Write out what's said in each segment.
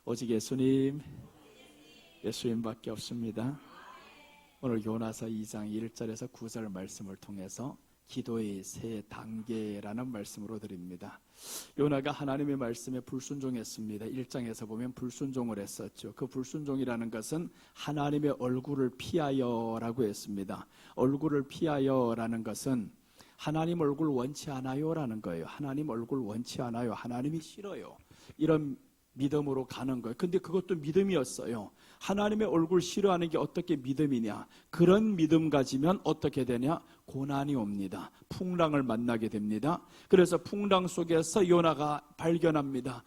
오직 예수님, 예수님밖에 없습니다. 오늘 요나서 2장 1절에서 9절 말씀을 통해서 기도의 세 단계라는 말씀으로 드립니다. 요나가 하나님의 말씀에 불순종했습니다. 1장에서 보면 불순종을 했었죠. 그 불순종이라는 것은 하나님의 얼굴을 피하여라고 했습니다. 얼굴을 피하여라는 것은 하나님 얼굴 원치 않아요라는 거예요. 하나님 얼굴 원치 않아요. 하나님이 싫어요. 이런 믿음으로 가는 거예요. 근데 그것도 믿음이었어요. 하나님의 얼굴 싫어하는 게 어떻게 믿음이냐? 그런 믿음 가지면 어떻게 되냐? 고난이 옵니다. 풍랑을 만나게 됩니다. 그래서 풍랑 속에서 요나가 발견합니다.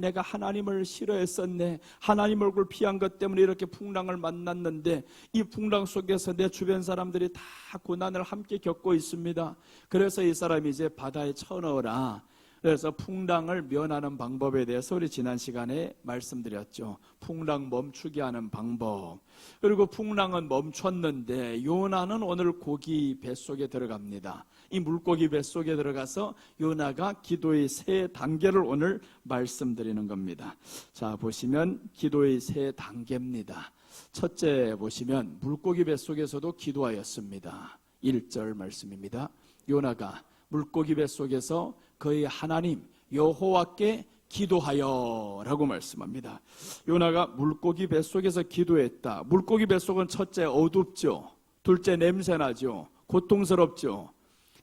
내가 하나님을 싫어했었네. 하나님 얼굴 피한 것 때문에 이렇게 풍랑을 만났는데 이 풍랑 속에서 내 주변 사람들이 다 고난을 함께 겪고 있습니다. 그래서 이 사람이 이제 바다에 쳐넣어라. 그래서 풍랑을 면하는 방법에 대해서 우리 지난 시간에 말씀드렸죠. 풍랑 멈추게 하는 방법. 그리고 풍랑은 멈췄는데 요나는 오늘 고기 뱃속에 들어갑니다. 이 물고기 뱃속에 들어가서 요나가 기도의 세 단계를 오늘 말씀드리는 겁니다. 자, 보시면 기도의 세 단계입니다. 첫째 보시면 물고기 뱃속에서도 기도하였습니다. 1절 말씀입니다. 요나가 물고기 뱃속에서 그의 하나님 여호와께 기도하여 라고 말씀합니다. 요나가 물고기 뱃속에서 기도했다. 물고기 뱃속은 첫째 어둡죠. 둘째 냄새나죠. 고통스럽죠.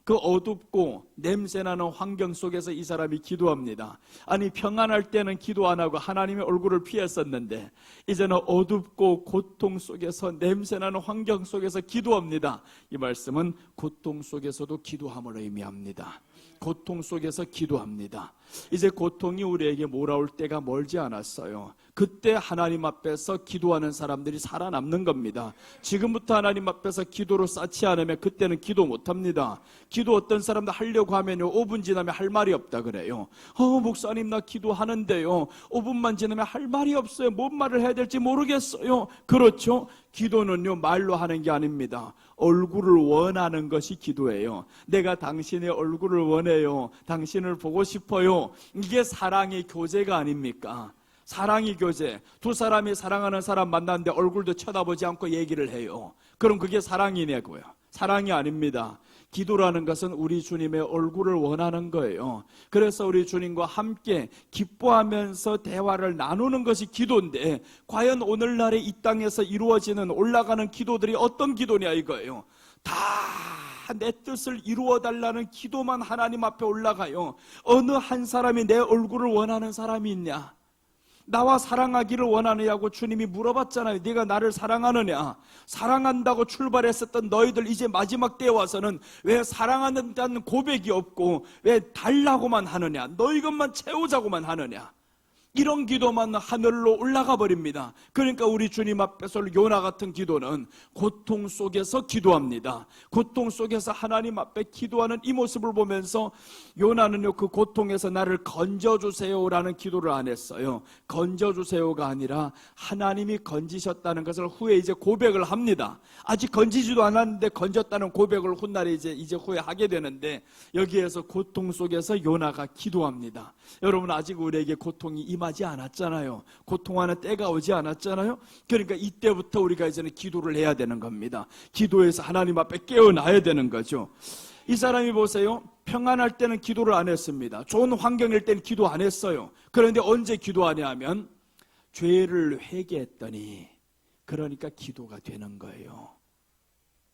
그 어둡고 냄새나는 환경 속에서 이 사람이 기도합니다. 아니 평안할 때는 기도 안 하고 하나님의 얼굴을 피했었는데 이제는 어둡고 고통 속에서 냄새나는 환경 속에서 기도합니다. 이 말씀은 고통 속에서도 기도함을 의미합니다. 고통 속에서 기도합니다. 이제 고통이 우리에게 몰아올 때가 멀지 않았어요. 그때 하나님 앞에서 기도하는 사람들이 살아남는 겁니다. 지금부터 하나님 앞에서 기도로 쌓지 않으면 그때는 기도 못합니다. 기도 어떤 사람도 하려고 하면요 5분 지나면 할 말이 없다 그래요. 목사님 나 기도하는데요 5분만 지나면 할 말이 없어요. 뭔 말을 해야 될지 모르겠어요. 그렇죠? 기도는요 말로 하는 게 아닙니다. 얼굴을 원하는 것이 기도예요. 내가 당신의 얼굴을 원해요. 당신을 보고 싶어요. 이게 사랑의 교제가 아닙니까? 사랑의 교제. 두 사람이 사랑하는 사람 만났는데 얼굴도 쳐다보지 않고 얘기를 해요. 그럼 그게 사랑이냐고요? 사랑이 아닙니다. 기도라는 것은 우리 주님의 얼굴을 원하는 거예요. 그래서 우리 주님과 함께 기뻐하면서 대화를 나누는 것이 기도인데 과연 오늘날의 이 땅에서 이루어지는 올라가는 기도들이 어떤 기도냐 이거예요. 다 내 뜻을 이루어달라는 기도만 하나님 앞에 올라가요. 어느 한 사람이 내 얼굴을 원하는 사람이 있냐? 나와 사랑하기를 원하느냐고 주님이 물어봤잖아요. 네가 나를 사랑하느냐? 사랑한다고 출발했었던 너희들 이제 마지막 때에 와서는 왜 사랑한다는 고백이 없고 왜 달라고만 하느냐? 너 이것만 채우자고만 하느냐? 이런 기도만 하늘로 올라가 버립니다. 그러니까 우리 주님 앞에서 요나 같은 기도는 고통 속에서 기도합니다. 고통 속에서 하나님 앞에 기도하는 이 모습을 보면서 요나는요 그 고통에서 나를 건져주세요라는 기도를 안 했어요. 건져주세요가 아니라 하나님이 건지셨다는 것을 후에 이제 고백을 합니다. 아직 건지지도 않았는데 건졌다는 고백을 훗날에 이제 후에 하게 되는데 여기에서 고통 속에서 요나가 기도합니다. 여러분 아직 우리에게 고통이 임하지 않았잖아요. 고통하는 때가 오지 않았잖아요. 그러니까 이때부터 우리가 이제는 기도를 해야 되는 겁니다. 기도해서 하나님 앞에 깨어나야 되는 거죠. 이 사람이 보세요. 평안할 때는 기도를 안 했습니다. 좋은 환경일 때는 기도 안 했어요. 그런데 언제 기도하냐 하면 죄를 회개했더니 그러니까 기도가 되는 거예요.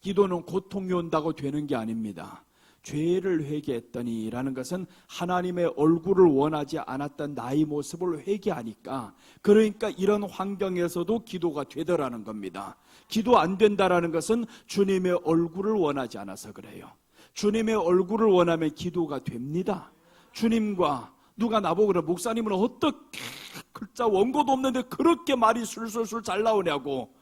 기도는 고통이 온다고 되는 게 아닙니다. 죄를 회개했더니 라는 것은 하나님의 얼굴을 원하지 않았던 나의 모습을 회개하니까 그러니까 이런 환경에서도 기도가 되더라는 겁니다. 기도 안 된다라는 것은 주님의 얼굴을 원하지 않아서 그래요. 주님의 얼굴을 원하면 기도가 됩니다. 주님과 누가 나보고 그래 목사님은 어떻게 글자 원고도 없는데 그렇게 말이 술술술 잘 나오냐고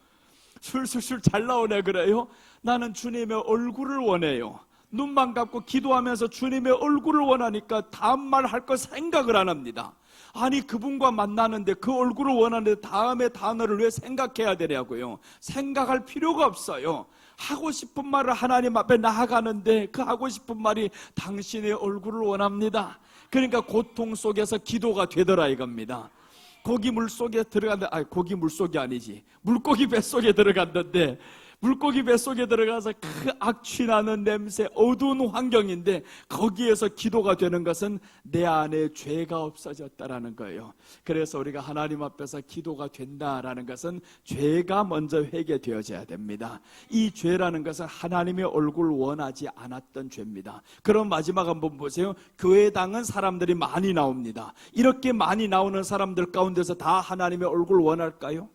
술술술 잘 나오냐 그래요? 나는 주님의 얼굴을 원해요. 눈만 감고 기도하면서 주님의 얼굴을 원하니까 다음 말 할 거 생각을 안 합니다. 아니 그분과 만나는데 그 얼굴을 원하는데 다음에 단어를 왜 생각해야 되냐고요. 생각할 필요가 없어요. 하고 싶은 말을 하나님 앞에 나아가는데 그 하고 싶은 말이 당신의 얼굴을 원합니다. 그러니까 고통 속에서 기도가 되더라 이겁니다. 고기 물속에 들어갔는데, 고기 물속이 아니지, 물고기 뱃속에 들어갔는데, 물고기 뱃속에 들어가서 그 악취나는 냄새, 어두운 환경인데 거기에서 기도가 되는 것은 내 안에 죄가 없어졌다라는 거예요. 그래서 우리가 하나님 앞에서 기도가 된다라는 것은 죄가 먼저 회개되어져야 됩니다. 이 죄라는 것은 하나님의 얼굴 원하지 않았던 죄입니다. 그럼 마지막 한번 보세요. 교회당은 사람들이 많이 나옵니다. 이렇게 많이 나오는 사람들 가운데서 다 하나님의 얼굴 원할까요?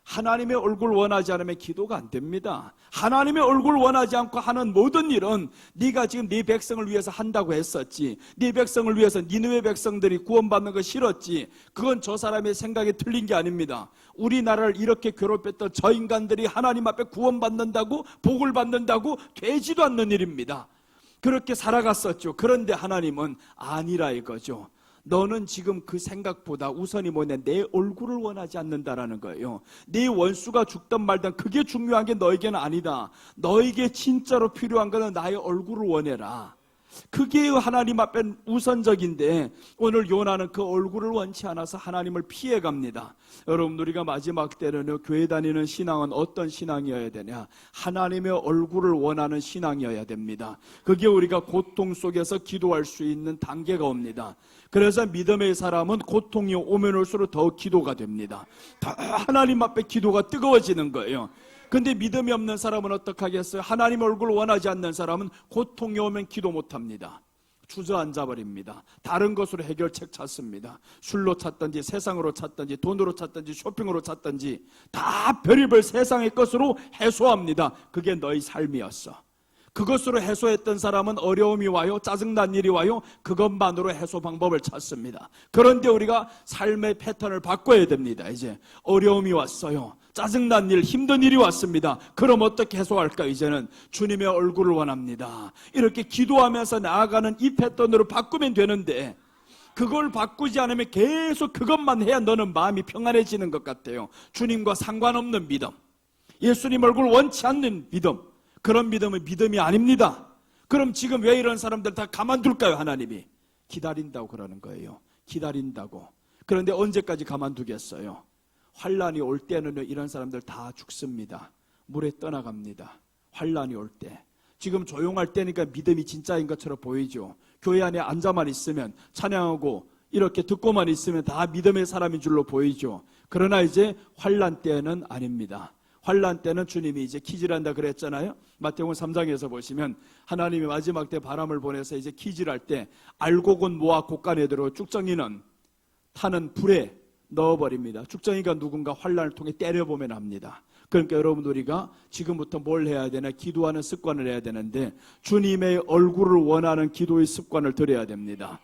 하나님의 얼굴 원하지 않으면 기도가 안 됩니다. 하나님의 얼굴 원하지 않고 하는 모든 일은 네가 지금 네 백성을 위해서 한다고 했었지, 네 백성을 위해서 니느웨 백성들이 구원받는 거 싫었지, 그건 저 사람의 생각이 틀린 게 아닙니다. 우리나라를 이렇게 괴롭혔던 저 인간들이 하나님 앞에 구원받는다고, 복을 받는다고 되지도 않는 일입니다. 그렇게 살아갔었죠. 그런데 하나님은 아니라 이거죠. 너는 지금 그 생각보다 우선이 뭐냐, 내 얼굴을 원하지 않는다라는 거예요. 네 원수가 죽든 말든 그게 중요한 게 너에게는 아니다. 너에게 진짜로 필요한 거는 나의 얼굴을 원해라. 그게 하나님 앞엔 우선적인데 오늘 요나는 그 얼굴을 원치 않아서 하나님을 피해갑니다. 여러분, 우리가 마지막 때는 교회 다니는 신앙은 어떤 신앙이어야 되냐? 하나님의 얼굴을 원하는 신앙이어야 됩니다. 그게 우리가 고통 속에서 기도할 수 있는 단계가 옵니다. 그래서 믿음의 사람은 고통이 오면 올수록 더 기도가 됩니다. 더 하나님 앞에 기도가 뜨거워지는 거예요. 근데 믿음이 없는 사람은 어떻게 하겠어요? 하나님 얼굴 원하지 않는 사람은 고통이 오면 기도 못합니다. 주저앉아 버립니다. 다른 것으로 해결책 찾습니다. 술로 찾든지 세상으로 찾든지 돈으로 찾든지 쇼핑으로 찾든지 다 별의별 세상의 것으로 해소합니다. 그게 너희 삶이었어. 그것으로 해소했던 사람은 어려움이 와요, 짜증난 일이 와요, 그것만으로 해소 방법을 찾습니다. 그런데 우리가 삶의 패턴을 바꿔야 됩니다. 이제 어려움이 왔어요, 짜증난 일, 힘든 일이 왔습니다. 그럼 어떻게 해소할까? 이제는 주님의 얼굴을 원합니다. 이렇게 기도하면서 나아가는 이 패턴으로 바꾸면 되는데, 그걸 바꾸지 않으면 계속 그것만 해야 너는 마음이 평안해지는 것 같아요. 주님과 상관없는 믿음, 예수님 얼굴 원치 않는 믿음, 그런 믿음은 믿음이 아닙니다. 그럼 지금 왜 이런 사람들 다 가만둘까요? 하나님이 기다린다고 그러는 거예요. 기다린다고. 그런데 언제까지 가만두겠어요? 환란이 올 때는 이런 사람들 다 죽습니다. 물에 떠나갑니다. 환란이 올 때. 지금 조용할 때니까 믿음이 진짜인 것처럼 보이죠. 교회 안에 앉아만 있으면, 찬양하고 이렇게 듣고만 있으면 다 믿음의 사람인 줄로 보이죠. 그러나 이제 환란 때는 아닙니다. 환란 때는 주님이 이제 키질한다 그랬잖아요. 마태복음 3장에서 보시면 하나님이 마지막 때 바람을 보내서 이제 키질할 때 알곡은 모아 곡간에 들어 쭉정이는 타는 불에 넣어버립니다. 쭉정이가 누군가 환란을 통해 때려보면 합니다. 그러니까 여러분, 우리가 지금부터 뭘 해야 되나? 기도하는 습관을 해야 되는데 주님의 얼굴을 원하는 기도의 습관을 들여야 됩니다.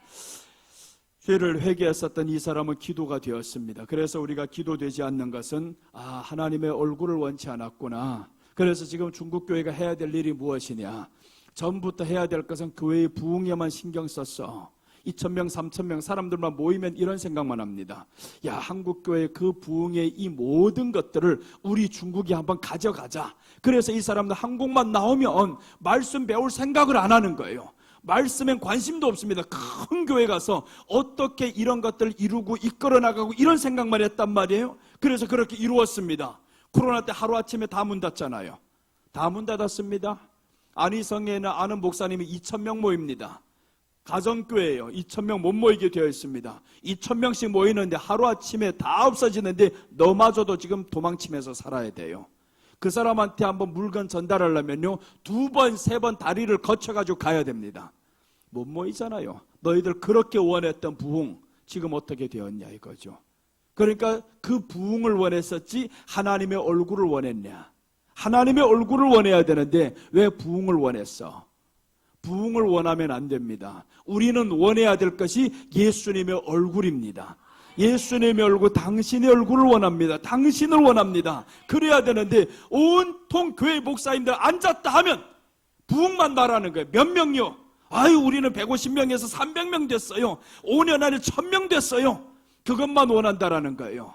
죄를 회개했었던 이 사람은 기도가 되었습니다. 그래서 우리가 기도되지 않는 것은 하나님의 얼굴을 원치 않았구나. 그래서 지금 중국교회가 해야 될 일이 무엇이냐? 전부터 해야 될 것은 교회의 부흥에만 신경 썼어. 2,000명, 3,000명 사람들만 모이면 이런 생각만 합니다. 야, 한국교회 그 부흥의 이 모든 것들을 우리 중국이 한번 가져가자. 그래서 이 사람들 한국만 나오면 말씀 배울 생각을 안 하는 거예요. 말씀엔 관심도 없습니다. 큰 교회 가서 어떻게 이런 것들을 이루고 이끌어 나가고 이런 생각만 했단 말이에요. 그래서 그렇게 이루었습니다. 코로나 때 하루아침에 다 문 닫잖아요. 다 문 닫았습니다. 안희성에는 아는 목사님이 2,000명 모입니다. 가정교회예요. 2,000명 못 모이게 되어 있습니다. 2,000명씩 모이는데 하루아침에 다 없어지는데 너마저도 지금 도망치면서 살아야 돼요. 그 사람한테 한번 물건 전달하려면요 2번, 3번 다리를 거쳐가지고 가야 됩니다. 못 모이잖아요. 너희들 그렇게 원했던 부흥 지금 어떻게 되었냐 이거죠. 그러니까 그 부흥을 원했었지 하나님의 얼굴을 원했냐? 하나님의 얼굴을 원해야 되는데 왜 부흥을 원했어? 부흥을 원하면 안 됩니다. 우리는 원해야 될 것이 예수님의 얼굴입니다. 예수님의 얼굴, 당신의 얼굴을 원합니다. 당신을 원합니다. 그래야 되는데 온통 교회 목사님들 앉았다 하면 부흥만 말하는 거예요. 몇 명요? 아유, 우리는 150명에서 300명 됐어요. 5년 안에 1000명 됐어요. 그것만 원한다라는 거예요.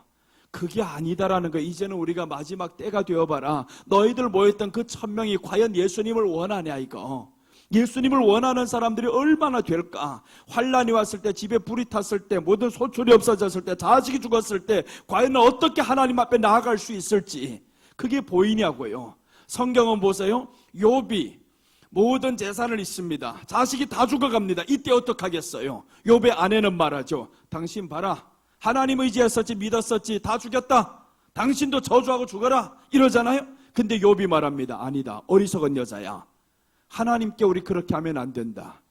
그게 아니다라는 거예요. 이제는 우리가 마지막 때가 되어봐라. 너희들 모였던 그 1000명이 과연 예수님을 원하냐 이거. 예수님을 원하는 사람들이 얼마나 될까? 환란이 왔을 때, 집에 불이 탔을 때, 모든 소출이 없어졌을 때, 자식이 죽었을 때 과연 어떻게 하나님 앞에 나아갈 수 있을지 그게 보이냐고요. 성경은 보세요. 욥이 모든 재산을 잃습니다. 자식이 다 죽어갑니다. 이때 어떡하겠어요? 욥의 아내는 말하죠. 당신 봐라. 하나님 의지했었지, 믿었었지, 다 죽였다. 당신도 저주하고 죽어라. 이러잖아요. 근데 욥이 말합니다. 아니다. 어리석은 여자야. 하나님께 우리 그렇게 하면 안 된다.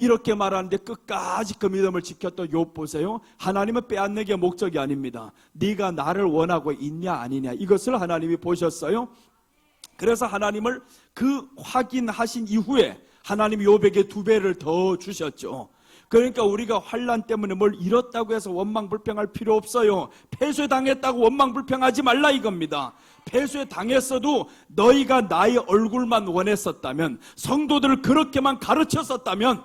이렇게 말하는데 끝까지 그 믿음을 지켰던 욥 보세요. 하나님은 빼앗는 게 목적이 아닙니다. 네가 나를 원하고 있냐 아니냐 이것을 하나님이 보셨어요. 그래서 하나님을 그 확인하신 이후에 하나님이 욥에게 2배를 더 주셨죠. 그러니까 우리가 환난 때문에 뭘 잃었다고 해서 원망불평할 필요 없어요. 패쇠당했다고 원망불평하지 말라 이겁니다. 패쇠당했어도 너희가 나의 얼굴만 원했었다면, 성도들을 그렇게만 가르쳤었다면,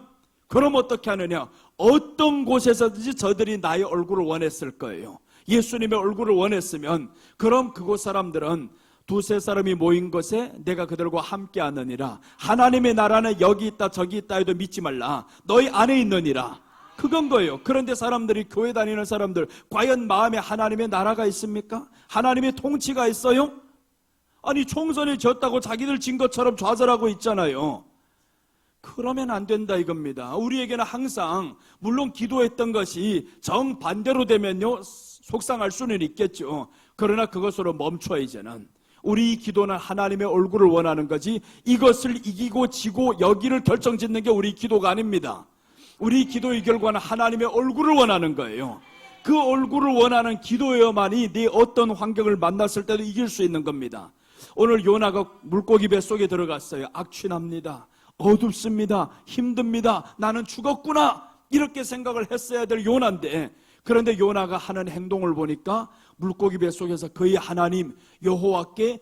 그럼 어떻게 하느냐? 어떤 곳에서든지 저들이 나의 얼굴을 원했을 거예요. 예수님의 얼굴을 원했으면 그럼 그곳 사람들은 2-3 사람이 모인 곳에 내가 그들과 함께 하느니라. 하나님의 나라는 여기 있다 저기 있다 해도 믿지 말라. 너희 안에 있느니라. 그건 거예요. 그런데 사람들이, 교회 다니는 사람들, 과연 마음에 하나님의 나라가 있습니까? 하나님의 통치가 있어요? 아니 총선에 졌다고 자기들 진 것처럼 좌절하고 있잖아요. 그러면 안 된다 이겁니다. 우리에게는 항상 물론 기도했던 것이 정반대로 되면요 속상할 수는 있겠죠. 그러나 그것으로 멈춰. 이제는 우리 기도는 하나님의 얼굴을 원하는 거지, 이것을 이기고 지고 여기를 결정짓는 게 우리 기도가 아닙니다. 우리 기도의 결과는 하나님의 얼굴을 원하는 거예요. 그 얼굴을 원하는 기도여만이 네 어떤 환경을 만났을 때도 이길 수 있는 겁니다. 오늘 요나가 물고기 뱃속에 들어갔어요. 악취납니다. 어둡습니다. 힘듭니다. 나는 죽었구나. 이렇게 생각을 했어야 될 요나인데, 그런데 요나가 하는 행동을 보니까 물고기 뱃속에서 그의 하나님 여호와께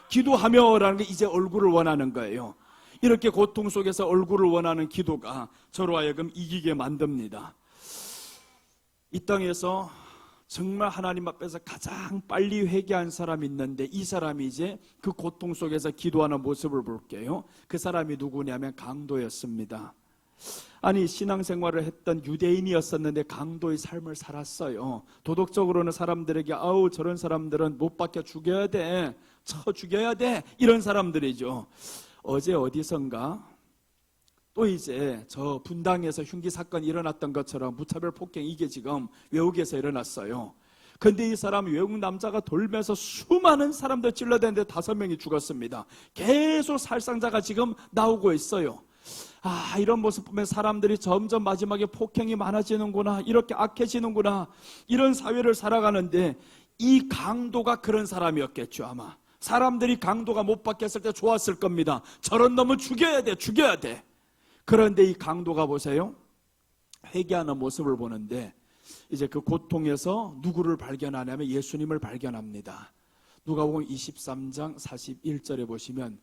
기도하며라는 게 이제 얼굴을 원하는 거예요. 이렇게 고통 속에서 얼굴을 원하는 기도가 저로 하여금 이기게 만듭니다. 이 땅에서 정말 하나님 앞에서 가장 빨리 회개한 사람이 있는데, 이 사람이 이제 그 고통 속에서 기도하는 모습을 볼게요. 그 사람이 누구냐면 강도였습니다. 아니 신앙생활을 했던 유대인이었었는데 강도의 삶을 살았어요. 도덕적으로는 사람들에게 아우 저런 사람들은 못 박혀 죽여야 돼, 쳐 죽여야 돼, 이런 사람들이죠. 어제 어디선가 또 이제 저 분당에서 흉기 사건이 일어났던 것처럼 무차별 폭행, 이게 지금 외국에서 일어났어요. 근데 이 사람 외국 남자가 돌면서 수많은 사람들 찔러대는데 5명이 죽었습니다. 계속 살상자가 지금 나오고 있어요. 이런 모습 보면 사람들이 점점 마지막에 폭행이 많아지는구나, 이렇게 악해지는구나, 이런 사회를 살아가는데, 이 강도가 그런 사람이었겠죠. 아마 사람들이 강도가 못 박혔을 때 좋았을 겁니다. 저런 놈은 죽여야 돼, 죽여야 돼. 그런데 이 강도가 보세요, 회개하는 모습을 보는데 이제 그 고통에서 누구를 발견하냐면 예수님을 발견합니다. 누가복음 23장 41절에 보시면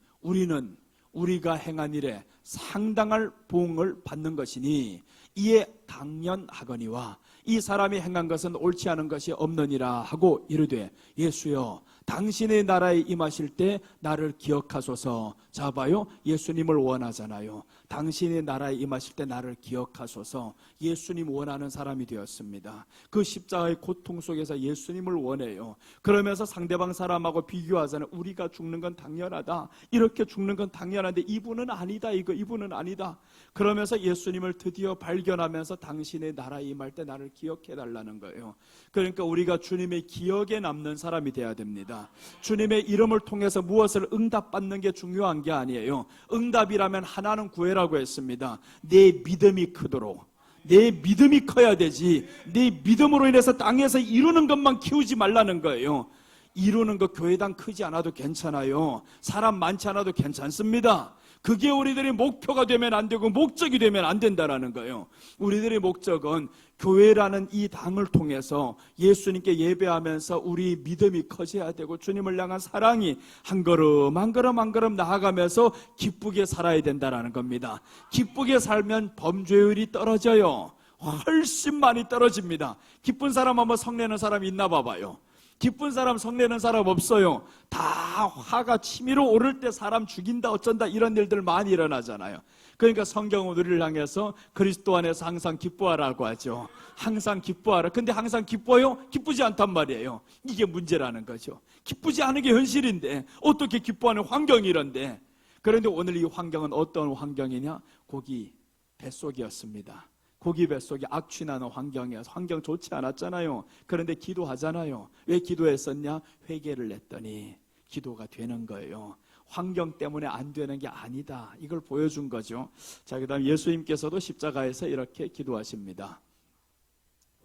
우리가 행한 일에 상당할 보응을 받는 것이니 이에 당연하거니와 이 사람이 행한 것은 옳지 않은 것이 없느니라 하고 이르되 예수여 당신의 나라에 임하실 때 나를 기억하소서. 자 봐요, 예수님을 원하잖아요. 당신의 나라에 임하실 때 나를 기억하소서. 예수님 원하는 사람이 되었습니다. 그 십자가의 고통 속에서 예수님을 원해요. 그러면서 상대방 사람하고 비교하잖아요. 우리가 죽는 건 당연하다, 이렇게 죽는 건 당연한데 이분은 아니다, 이분은 아니다. 그러면서 예수님을 드디어 발견하면서 당신의 나라에 임할 때 나를 기억해달라는 거예요. 그러니까 우리가 주님의 기억에 남는 사람이 돼야 됩니다. 주님의 이름을 통해서 무엇을 응답받는 게 중요한 게 아니에요. 응답이라면 하나는 구해라고 했습니다. 내 믿음이 크도록, 내 믿음이 커야 되지, 내 믿음으로 인해서 땅에서 이루는 것만 키우지 말라는 거예요. 이루는 거 교회당 크지 않아도 괜찮아요. 사람 많지 않아도 괜찮습니다. 그게 우리들의 목표가 되면 안 되고 목적이 되면 안 된다라는 거예요. 우리들의 목적은 교회라는 이 당을 통해서 예수님께 예배하면서 우리 믿음이 커져야 되고 주님을 향한 사랑이 한 걸음 한 걸음 한 걸음 나아가면서 기쁘게 살아야 된다라는 겁니다. 기쁘게 살면 범죄율이 떨어져요. 훨씬 많이 떨어집니다. 기쁜 사람 한번 성내는 사람이 있나 봐봐요. 기쁜 사람, 성내는 사람 없어요. 다 화가 치밀어 오를 때 사람 죽인다 어쩐다 이런 일들 많이 일어나잖아요. 그러니까 성경은 우리를 향해서 그리스도 안에서 항상 기뻐하라고 하죠. 항상 기뻐하라. 근데 항상 기뻐요? 기쁘지 않단 말이에요. 이게 문제라는 거죠. 기쁘지 않은 게 현실인데 어떻게 기뻐하는 환경이 이런데. 그런데 오늘 이 환경은 어떤 환경이냐? 고기 뱃속이었습니다. 고기 뱃속이 악취나는 환경이어서 환경 좋지 않았잖아요. 그런데 기도하잖아요. 왜 기도했었냐? 회개를 했더니 기도가 되는 거예요. 환경 때문에 안 되는 게 아니다. 이걸 보여준 거죠. 자, 그 다음 예수님께서도 십자가에서 이렇게 기도하십니다.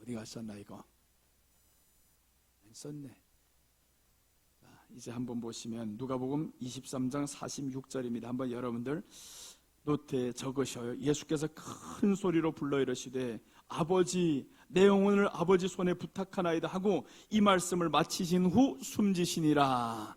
어디 갔었나 이거? 안 썼네. 자, 이제 한번 보시면 누가복음 23장 46절입니다. 한번 여러분들 노트에 적으셔요. 예수께서 큰 소리로 불러 이르시되 아버지 내 영혼을 아버지 손에 부탁하나이다 하고 이 말씀을 마치신 후 숨지시니라.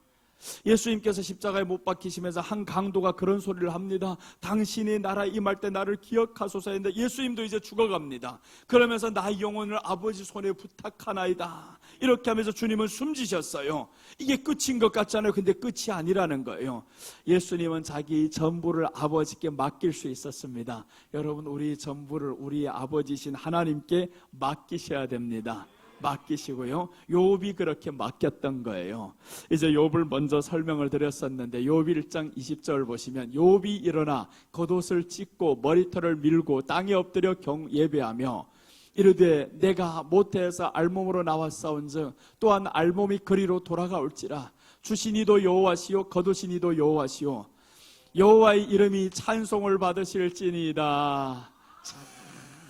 예수님께서 십자가에 못 박히시면서 한 강도가 그런 소리를 합니다. 당신이 나라 임할 때 나를 기억하소서 했는데 예수님도 이제 죽어갑니다. 그러면서 나의 영혼을 아버지 손에 부탁하나이다 이렇게 하면서 주님은 숨지셨어요. 이게 끝인 것 같잖아요. 근데 끝이 아니라는 거예요. 예수님은 자기 전부를 아버지께 맡길 수 있었습니다. 여러분, 우리 전부를 우리 아버지신 하나님께 맡기셔야 됩니다. 맡기시고요. 욥이 그렇게 맡겼던 거예요. 이제 욥을 먼저 설명을 드렸었는데 욥 1장 20절 보시면 욥이 일어나 겉옷을 찢고 머리털을 밀고 땅에 엎드려 예배하며 이르되 내가 모태에서 알몸으로 나왔사온즉 또한 알몸이 그리로 돌아가올지라. 주시니도 여호와시요 거두시니도 여호와시요 여호와의 이름이 찬송을 받으실지니이다.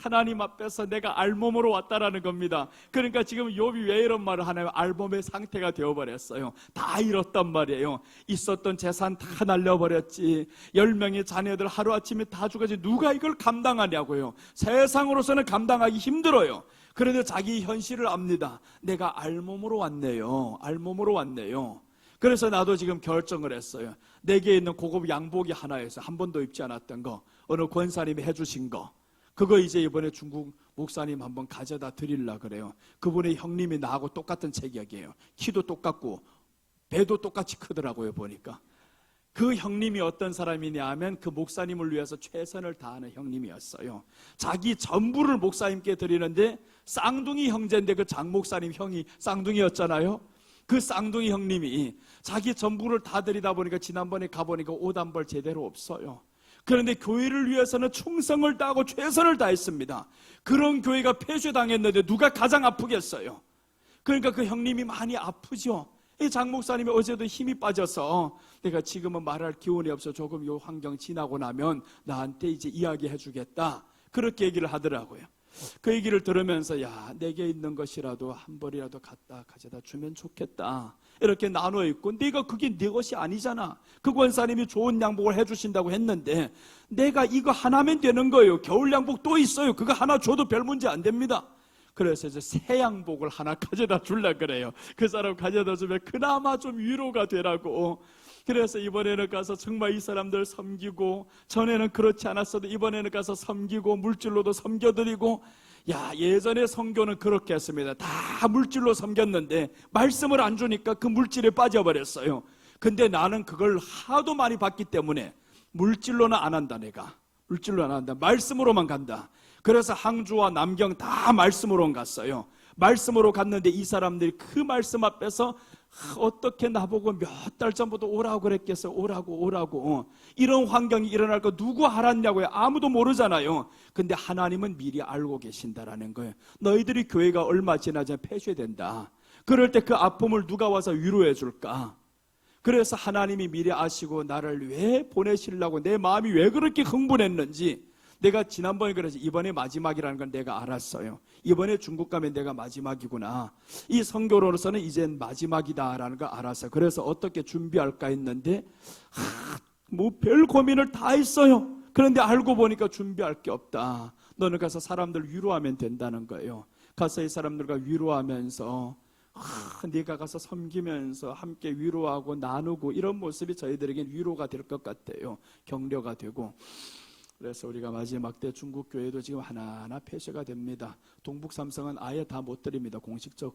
하나님 앞에서 내가 알몸으로 왔다라는 겁니다. 그러니까 지금 욥이 왜 이런 말을 하냐면 알몸의 상태가 되어버렸어요. 다 잃었단 말이에요. 있었던 재산 다 날려버렸지. 10명의 자녀들 하루아침에 다 죽었지. 누가 이걸 감당하냐고요. 세상으로서는 감당하기 힘들어요. 그런데 자기 현실을 압니다. 내가 알몸으로 왔네요. 알몸으로 왔네요. 그래서 나도 지금 결정을 했어요. 내게 있는 고급 양복이 하나 있어요. 한 번도 입지 않았던 거, 어느 권사님이 해주신 거, 그거 이제 이번에 중국 목사님 한번 가져다 드리려고 그래요. 그분의 형님이 나하고 똑같은 체격이에요. 키도 똑같고 배도 똑같이 크더라고요. 보니까 그 형님이 어떤 사람이냐 하면 그 목사님을 위해서 최선을 다하는 형님이었어요. 자기 전부를 목사님께 드리는데 쌍둥이 형제인데 그 장 목사님 형이 쌍둥이였잖아요. 그 쌍둥이 형님이 자기 전부를 다 드리다 보니까 지난번에 가보니까 옷 한 벌 제대로 없어요. 그런데 교회를 위해서는 충성을 다하고 최선을 다했습니다. 그런 교회가 폐쇄당했는데 누가 가장 아프겠어요? 그러니까 그 형님이 많이 아프죠. 이 장 목사님이 어제도 힘이 빠져서 내가 지금은 말할 기운이 없어 조금 요 환경 지나고 나면 나한테 이제 이야기해 주겠다 그렇게 얘기를 하더라고요. 그 얘기를 들으면서 야, 내게 있는 것이라도 한 벌이라도 갖다 가져다 주면 좋겠다 이렇게 나눠 있고, 내가 그게 내 것이 아니잖아. 그 권사님이 좋은 양복을 해주신다고 했는데 내가 이거 하나면 되는 거예요. 겨울 양복 또 있어요. 그거 하나 줘도 별 문제 안 됩니다. 그래서 이제 새 양복을 하나 가져다 주려고 그래요. 그 사람 가져다 주면 그나마 좀 위로가 되라고. 그래서 이번에는 가서 정말 이 사람들 섬기고, 전에는 그렇지 않았어도 이번에는 가서 섬기고 물질로도 섬겨드리고. 야, 예전에 선교는 그렇게 했습니다. 다 물질로 섬겼는데 말씀을 안 주니까 그 물질에 빠져버렸어요. 근데 나는 그걸 하도 많이 봤기 때문에 물질로는 안 한다. 내가 물질로 안 한다. 말씀으로만 간다. 그래서 항주와 남경 다 말씀으로 갔어요. 말씀으로 갔는데 이 사람들이 그 말씀 앞에서 어떻게 나보고 몇 달 전부터 오라고 그랬겠어요. 오라고. 이런 환경이 일어날 거 누구 알았냐고요. 아무도 모르잖아요. 근데 하나님은 미리 알고 계신다라는 거예요. 너희들이 교회가 얼마 지나자 폐쇄된다. 그럴 때 그 아픔을 누가 와서 위로해 줄까? 그래서 하나님이 미리 아시고 나를 왜 보내시려고, 내 마음이 왜 그렇게 흥분했는지 내가 지난번에 그래서 이번에 마지막이라는 걸 내가 알았어요. 이번에 중국 가면 내가 마지막이구나. 이 선교로서는 이젠 마지막이다라는 걸 알았어요. 그래서 어떻게 준비할까 했는데 뭐 별 고민을 다 했어요. 그런데 알고 보니까 준비할 게 없다. 너는 가서 사람들 위로하면 된다는 거예요. 가서 이 사람들과 위로하면서 네가 가서 섬기면서 함께 위로하고 나누고 이런 모습이 저희들에겐 위로가 될 것 같아요. 격려가 되고. 그래서 우리가 마지막 때 중국 교회도 지금 하나하나 폐쇄가 됩니다. 동북 삼성은 아예 다 못 드립니다. 공식적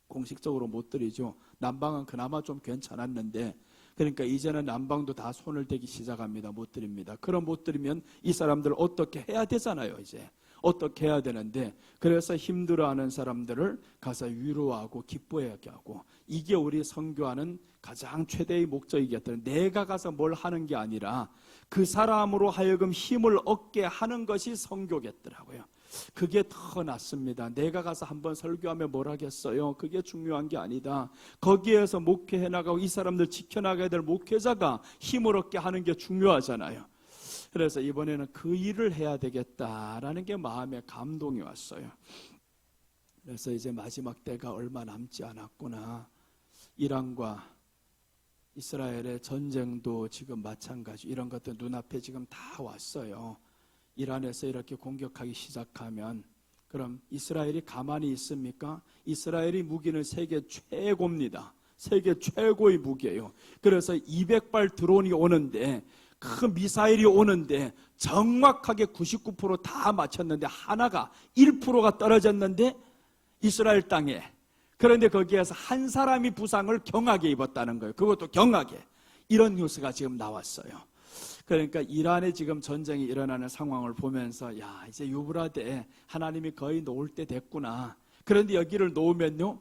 공식적으로 못 드리죠. 난방은 그나마 좀 괜찮았는데, 그러니까 이제는 난방도 다 손을 대기 시작합니다. 못 드립니다. 그럼 못 드리면 이 사람들 어떻게 해야 되잖아요. 이제 어떻게 해야 되는데, 그래서 힘들어하는 사람들을 가서 위로하고 기뻐하게 하고, 이게 우리 선교하는 가장 최대의 목적이겠더라고요. 내가 가서 뭘 하는 게 아니라 그 사람으로 하여금 힘을 얻게 하는 것이 선교겠더라고요. 그게 더 낫습니다. 내가 가서 한번 설교하면 뭘 하겠어요? 그게 중요한 게 아니다. 거기에서 목회해 나가고 이 사람들 지켜나가야 될 목회자가 힘을 얻게 하는 게 중요하잖아요. 그래서 이번에는 그 일을 해야 되겠다라는 게 마음에 감동이 왔어요. 그래서 이제 마지막 때가 얼마 남지 않았구나. 이란과 이스라엘의 전쟁도 지금 마찬가지, 이런 것도 눈앞에 지금 다 왔어요. 이란에서 이렇게 공격하기 시작하면 그럼 이스라엘이 가만히 있습니까? 이스라엘이 무기는 세계 최고입니다. 세계 최고의 무기예요. 그래서 200발 드론이 오는데, 큰 미사일이 오는데 정확하게 99% 다 맞췄는데 하나가 1%가 떨어졌는데 이스라엘 땅에, 그런데 거기에서 한 사람이 부상을 경하게 입었다는 거예요. 그것도 경하게. 이런 뉴스가 지금 나왔어요. 그러니까 이란에 지금 전쟁이 일어나는 상황을 보면서, 야, 이제 유브라데 하나님이 거의 놓을 때 됐구나. 그런데 여기를 놓으면요,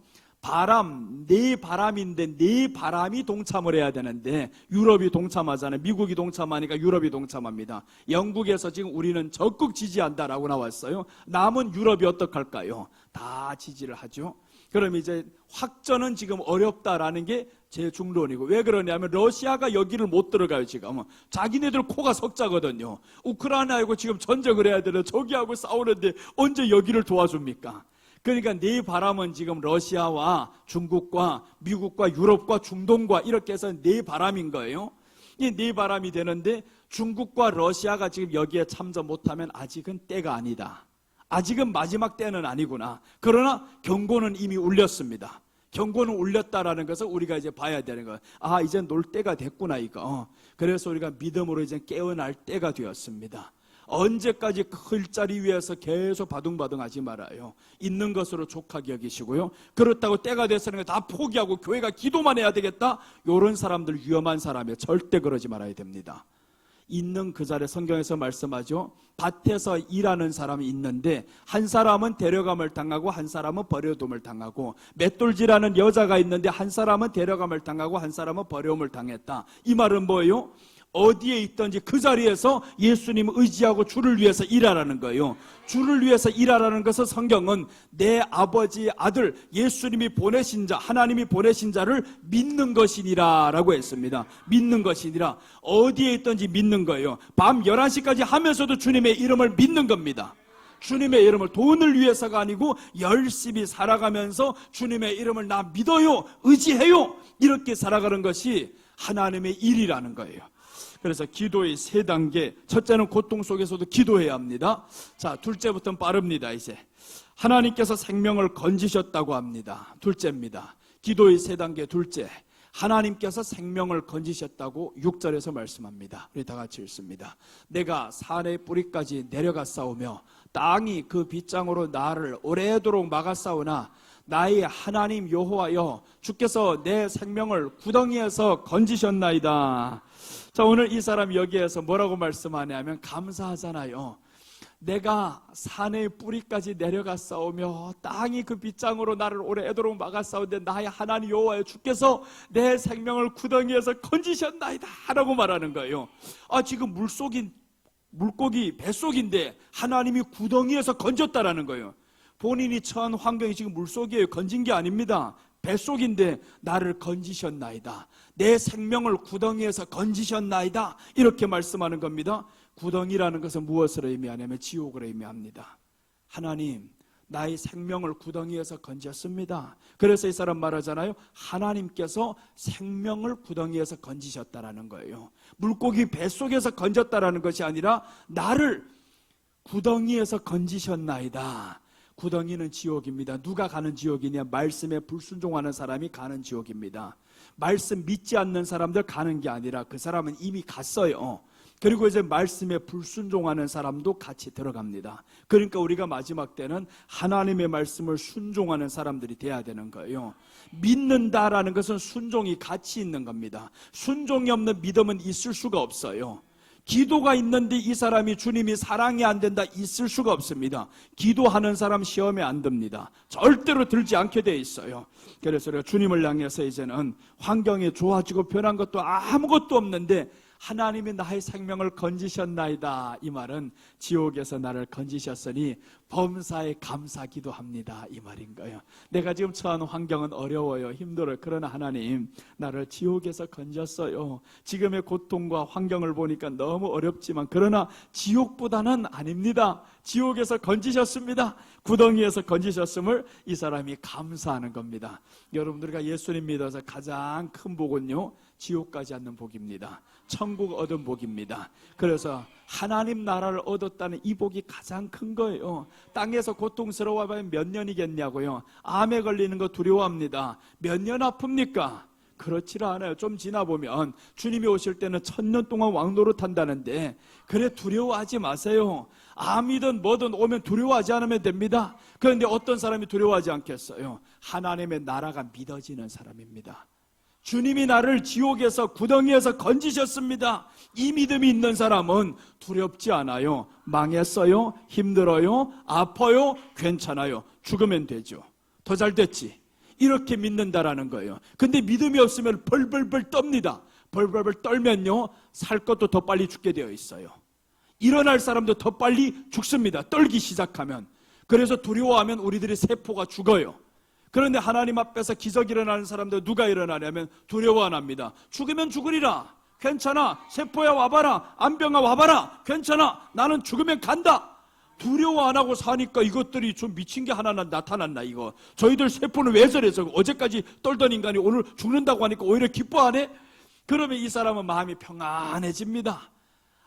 네 바람인데 네 바람이 동참을 해야 되는데 유럽이 동참하잖아요. 미국이 동참하니까 유럽이 동참합니다. 영국에서 지금 우리는 적극 지지한다라고 나왔어요. 남은 유럽이 어떡할까요? 다 지지를 하죠. 그럼 이제 확전은 지금 어렵다라는 게 제 중론이고, 왜 그러냐면 러시아가 여기를 못 들어가요. 지금 자기네들 코가 석자거든요. 우크라이나하고 지금 전쟁을 해야 되는데 저기하고 싸우는데 언제 여기를 도와줍니까? 그러니까 네 바람은 지금 러시아와 중국과 미국과 유럽과 중동과 이렇게 해서 네 바람인 거예요. 이 네 바람이 되는데 중국과 러시아가 지금 여기에 참전 못하면 아직은 때가 아니다. 아직은 마지막 때는 아니구나. 그러나 경고는 이미 울렸습니다. 경고는 울렸다라는 것을 우리가 이제 봐야 되는 거예요. 아, 이제 놀 때가 됐구나 이거. 그래서 우리가 믿음으로 이제 깨어날 때가 되었습니다. 언제까지 그 일자리 위에서 계속 바둥바둥하지 말아요. 있는 것으로 족하게 여기시고요. 그렇다고 때가 됐으는 거 다 포기하고 교회가 기도만 해야 되겠다, 이런 사람들 위험한 사람이에요. 절대 그러지 말아야 됩니다. 있는 그 자리에 성경에서 말씀하죠. 밭에서 일하는 사람이 있는데 한 사람은 데려감을 당하고 한 사람은 버려둠을 당하고, 맷돌질하는 여자가 있는데 한 사람은 데려감을 당하고 한 사람은 버려움을 당했다. 이 말은 뭐예요? 어디에 있든지 그 자리에서 예수님을 의지하고 주를 위해서 일하라는 거예요. 주를 위해서 일하라는 것은 성경은 내 아버지의 아들 예수님이 보내신 자, 하나님이 보내신 자를 믿는 것이니라 라고 했습니다. 믿는 것이니라. 어디에 있든지 믿는 거예요. 밤 11시까지 하면서도 주님의 이름을 믿는 겁니다. 주님의 이름을, 돈을 위해서가 아니고 열심히 살아가면서 주님의 이름을 나 믿어요, 의지해요, 이렇게 살아가는 것이 하나님의 일이라는 거예요. 그래서 기도의 세 단계. 첫째는 고통 속에서도 기도해야 합니다. 자, 둘째부터는 빠릅니다. 이제 하나님께서 생명을 건지셨다고 합니다. 둘째입니다. 기도의 세 단계 둘째, 하나님께서 생명을 건지셨다고 6절에서 말씀합니다. 우리 다 같이 읽습니다. 내가 산의 뿌리까지 내려가 싸우며 땅이 그 빗장으로 나를 오래도록 막아 싸우나 나의 하나님 여호와여, 주께서 내 생명을 구덩이에서 건지셨나이다. 자, 오늘 이 사람이 여기에서 뭐라고 말씀하냐면 감사하잖아요. 내가 산의 뿌리까지 내려가 싸우며 땅이 그 빗장으로 나를 오래도록 막아 싸우는데 나의 하나님 여호와여, 주께서 내 생명을 구덩이에서 건지셨나이다 라고 말하는 거예요. 아, 지금 물고기 뱃속인데 하나님이 구덩이에서 건졌다라는 거예요. 본인이 처한 환경이 지금 물속이에요. 건진 게 아닙니다. 뱃속인데 나를 건지셨나이다. 내 생명을 구덩이에서 건지셨나이다. 이렇게 말씀하는 겁니다. 구덩이라는 것은 무엇을 의미하냐면 지옥을 의미합니다. 하나님, 나의 생명을 구덩이에서 건졌습니다. 그래서 이 사람 말하잖아요. 하나님께서 생명을 구덩이에서 건지셨다라는 거예요. 물고기 뱃속에서 건졌다라는 것이 아니라 나를 구덩이에서 건지셨나이다. 구덩이는 지옥입니다. 누가 가는 지옥이냐? 말씀에 불순종하는 사람이 가는 지옥입니다. 말씀 믿지 않는 사람들 가는 게 아니라 그 사람은 이미 갔어요. 그리고 이제 말씀에 불순종하는 사람도 같이 들어갑니다. 그러니까 우리가 마지막 때는 하나님의 말씀을 순종하는 사람들이 돼야 되는 거예요. 믿는다라는 것은 순종이 같이 있는 겁니다. 순종이 없는 믿음은 있을 수가 없어요. 기도가 있는데 이 사람이 주님이 사랑이 안 된다, 있을 수가 없습니다. 기도하는 사람 시험에 안 듭니다. 절대로 들지 않게 돼 있어요. 그래서 우리가 주님을 향해서 이제는 환경이 좋아지고 변한 것도 아무것도 없는데 하나님이 나의 생명을 건지셨나이다. 이 말은 지옥에서 나를 건지셨으니 범사에 감사 기도합니다. 이 말인 거예요. 내가 지금 처한 환경은 어려워요. 힘들어요. 그러나 하나님, 나를 지옥에서 건졌어요. 지금의 고통과 환경을 보니까 너무 어렵지만 그러나 지옥보다는 아닙니다. 지옥에서 건지셨습니다. 구덩이에서 건지셨음을 이 사람이 감사하는 겁니다. 여러분들과 예수님 믿어서 가장 큰 복은요, 지옥 가지 않는 복입니다. 천국 얻은 복입니다. 그래서 하나님 나라를 얻었다는 이 복이 가장 큰 거예요. 땅에서 고통스러워하면 몇 년이겠냐고요. 암에 걸리는 거 두려워합니다. 몇 년 아픕니까? 그렇지 않아요. 좀 지나보면 주님이 오실 때는 1000년 동안 왕노릇 한다는데, 그래 두려워하지 마세요. 암이든 뭐든 오면 두려워하지 않으면 됩니다. 그런데 어떤 사람이 두려워하지 않겠어요? 하나님의 나라가 믿어지는 사람입니다. 주님이 나를 지옥에서, 구덩이에서 건지셨습니다. 이 믿음이 있는 사람은 두렵지 않아요. 망했어요? 힘들어요? 아파요? 괜찮아요. 죽으면 되죠. 더 잘 됐지. 이렇게 믿는다라는 거예요. 근데 믿음이 없으면 벌벌벌 떱니다. 벌벌벌 떨면요, 살 것도 더 빨리 죽게 되어 있어요. 일어날 사람도 더 빨리 죽습니다. 떨기 시작하면. 그래서 두려워하면 우리들의 세포가 죽어요. 그런데 하나님 앞에서 기적이 일어나는 사람들 누가 일어나냐면 두려워 안 합니다. 죽으면 죽으리라. 괜찮아. 세포야 와봐라. 암병아 와봐라. 괜찮아. 나는 죽으면 간다. 두려워 안 하고 사니까 이것들이 좀 미친 게 하나 나타났나 이거. 저희들 세포는 왜 저래서 어제까지 떨던 인간이 오늘 죽는다고 하니까 오히려 기뻐하네. 그러면 이 사람은 마음이 평안해집니다.